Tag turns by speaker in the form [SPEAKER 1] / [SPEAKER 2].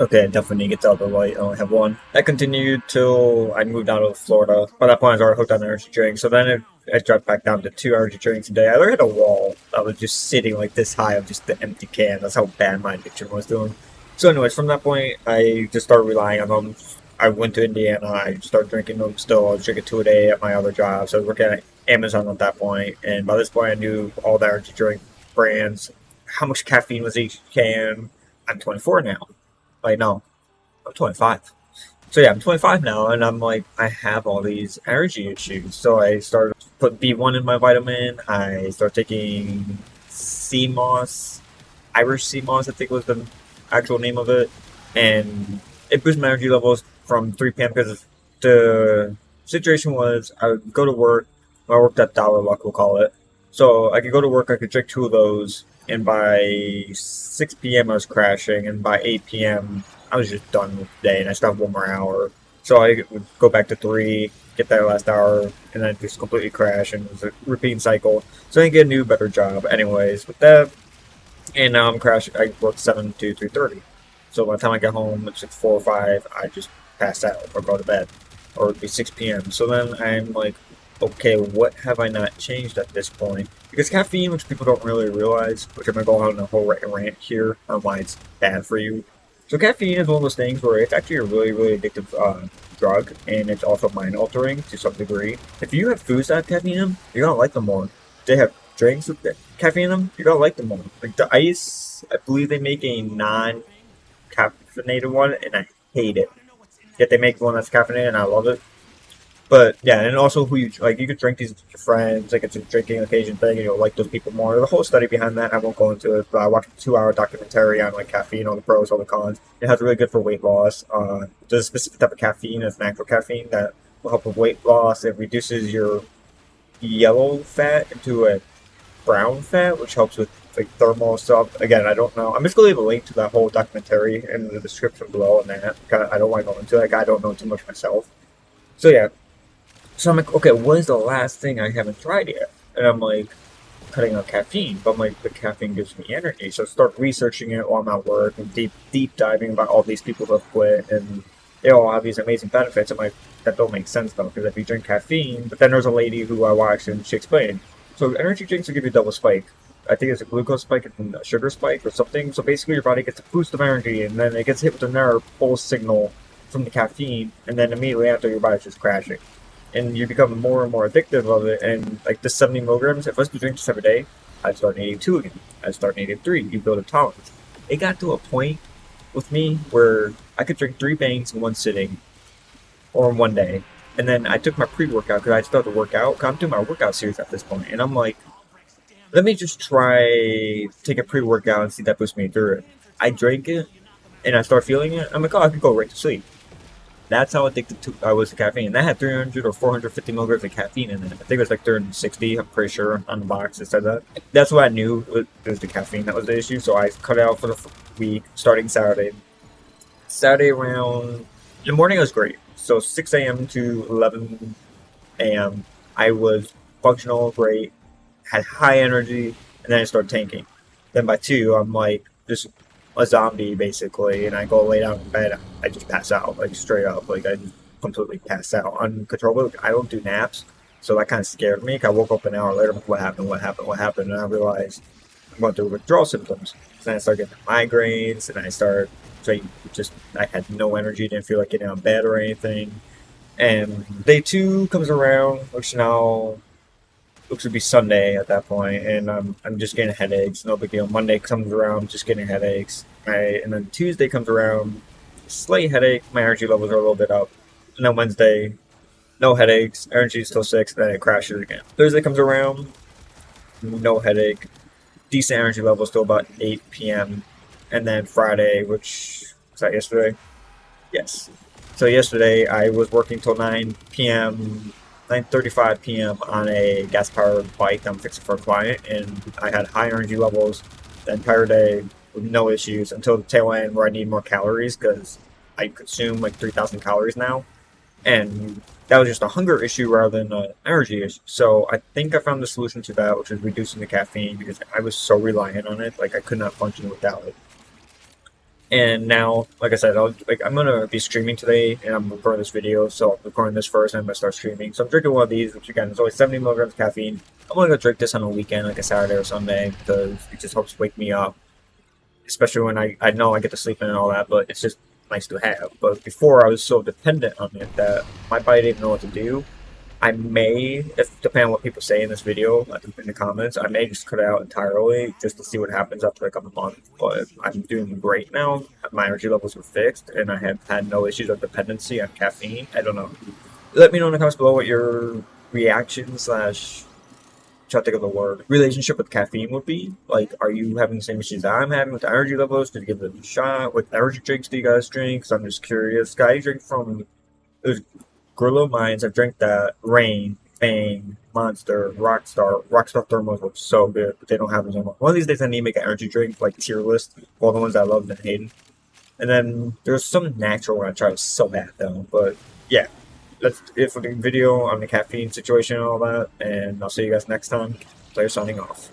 [SPEAKER 1] Okay, definitely need to get the other light. I only have one. That continued till I moved out of Florida. By that point, I was already hooked on energy drinks. So then I dropped back down to two energy drinks a day. I hit a wall. I was just sitting like this high of just the empty can. That's how bad my addiction was doing. So, anyways, from that point, I just started relying on them. I went to Indiana. I started drinking them still. I was drinking two a day at my other job. So I was working at Amazon at that point. And by this point, I knew all the energy drink brands, how much caffeine was each can. I'm 24 now. Like, no, I'm 25. So yeah, I'm 25 now, and I'm like, I have all these energy issues. So I started put B1 in my vitamin. I started taking sea moss, Irish sea moss, I think was the actual name of it, and it boosted my energy levels from 3 p.m. because the situation was I would go to work. I worked at Dollar Luck, we'll call it. So I could go to work. I could drink two of those, and by 6 p.m. I was crashing, and by 8 p.m. I was just done with the day, and I still have one more hour. So I would go back to three, get that last hour, and then just completely crash, and it was a repeating cycle. So I get a new, better job. Anyways, with that, and now I'm crashing. I work 7 to 3:30. So by the time I get home, it's like 4 or 5. I just pass out or go to bed, or it'd be 6 p.m. So then I'm like, okay, what have I not changed at this point? Because caffeine, which people don't really realize, which I'm gonna go on a whole rant here on why it's bad for you. So caffeine is one of those things where it's actually a really, really addictive drug, and it's also mind altering to some degree. If you have foods that have caffeine in them, you're gonna like them more. If they have drinks with caffeine in them, you're gonna like them more. Like the ice, I believe they make a non-caffeinated one, and I hate it. Yet they make one that's caffeinated, and I love it. But yeah, and also who you like, you could drink these with your friends, like it's a drinking occasion thing, and you'll like those people more. There's a whole study behind that. I won't go into it, but I watched a 2 hour documentary on like caffeine, all the pros, all the cons. It has really good for weight loss. There's a specific type of caffeine, it's natural caffeine that will help with weight loss. It reduces your yellow fat into a brown fat, which helps with like thermal stuff. Again, I don't know. I'm just gonna leave a link to that whole documentary in the description below on that. I don't want to go into it. Like, I don't know too much myself. So yeah, so I'm like, okay, what is the last thing I haven't tried yet? And I'm like, cutting out caffeine. But I'm like, the caffeine gives me energy. So I start researching it while I'm at work and deep diving about all these people who have quit, and they all have these amazing benefits. I'm like, that don't make sense though, because if you drink caffeine, but then there's a lady who I watched and she explained. So energy drinks will give you a double spike. I think it's a glucose spike and a sugar spike or something. So basically, your body gets a boost of energy, and then it gets hit with another pulse signal from the caffeine, and then immediately after, your body's just crashing, and you become more and more addictive of it. And like the 70 milligrams, if I was to drink this every day, I'd start needing two again. I'd start needing three. You build a tolerance. It got to a point with me where I could drink three bangs in one sitting or in one day. And then I took my pre-workout because I started to work out. 'Cause I'm doing my workout series at this point, and I'm like, let me just try take a pre-workout and see if that boosts me through it. I drank it, and I start feeling it. I'm like, oh, I could go right to sleep. That's how addicted I was to caffeine. And that had 300 or 450 milligrams of caffeine in it. I think it was like 360, I'm pretty sure, on the box it said that. That's what I knew it was the caffeine that was the issue, so I cut it out for the week, starting Saturday. Saturday around, the morning was great. So 6 a.m. to 11 a.m., I was functional, great, had high energy, and then I started tanking. Then by 2, I'm like, just a zombie basically, and I go lay down in bed. I just pass out, like straight up, like I just completely pass out uncontrollably. I don't do naps, so that kind of scared me. I woke up an hour later, like, what happened? What happened? What happened? And I realized I'm going through withdrawal symptoms. So then I started getting migraines, and so I had no energy, didn't feel like getting out of bed or anything. And day 2 comes around, which now looks to be Sunday at that point, and I'm just getting headaches. No big deal. Monday comes around, just getting headaches. And then Tuesday comes around, slight headache. My energy levels are a little bit up. And then Wednesday, no headaches. Energy is still 6. Then it crashes again. Thursday comes around, no headache. Decent energy level, still about 8 p.m. And then Friday, which was that yesterday? Yes. So yesterday I was working till 9 p.m. 9:35 p.m. on a gas-powered bike I'm fixing for a client, and I had high energy levels the entire day with no issues until the tail end where I need more calories because I consume like 3,000 calories now, and that was just a hunger issue rather than an energy issue. So I think I found the solution to that, which is reducing the caffeine because I was so reliant on it, like I could not function without it. And now, like I said, I'm gonna be streaming today, and I'm recording this video, so I'm recording this first, and I'm gonna start streaming. So I'm drinking one of these, which again is only 70 milligrams of caffeine. I'm gonna go drink this on a weekend, like a Saturday or Sunday, because it just helps wake me up, especially when I know I get to sleep in and all that. But it's just nice to have. But before, I was so dependent on it that my body didn't know what to do. I may, if depending on what people say in this video, in the comments, I may just cut it out entirely just to see what happens after like a month. But I'm doing great now. My energy levels are fixed, and I have had no issues of dependency on caffeine. I don't know. Let me know in the comments below what your reaction slash try to think of the word relationship with caffeine would be. Like, are you having the same issues that I'm having with the energy levels? Did you give it a shot? What energy drinks do you guys drink? So I'm just curious. Guys, drink from there's Gorilla Mines. I've drank that. Rain, Bang, Monster, Rockstar. Rockstar thermals were so good, but they don't have them anymore. One of these days I need to make an energy drink like tier list of all the ones I loved and hated. And then there's some natural one I tried so bad though. But yeah, that's it for the video on the caffeine situation and all that. And I'll see you guys next time. Player signing off.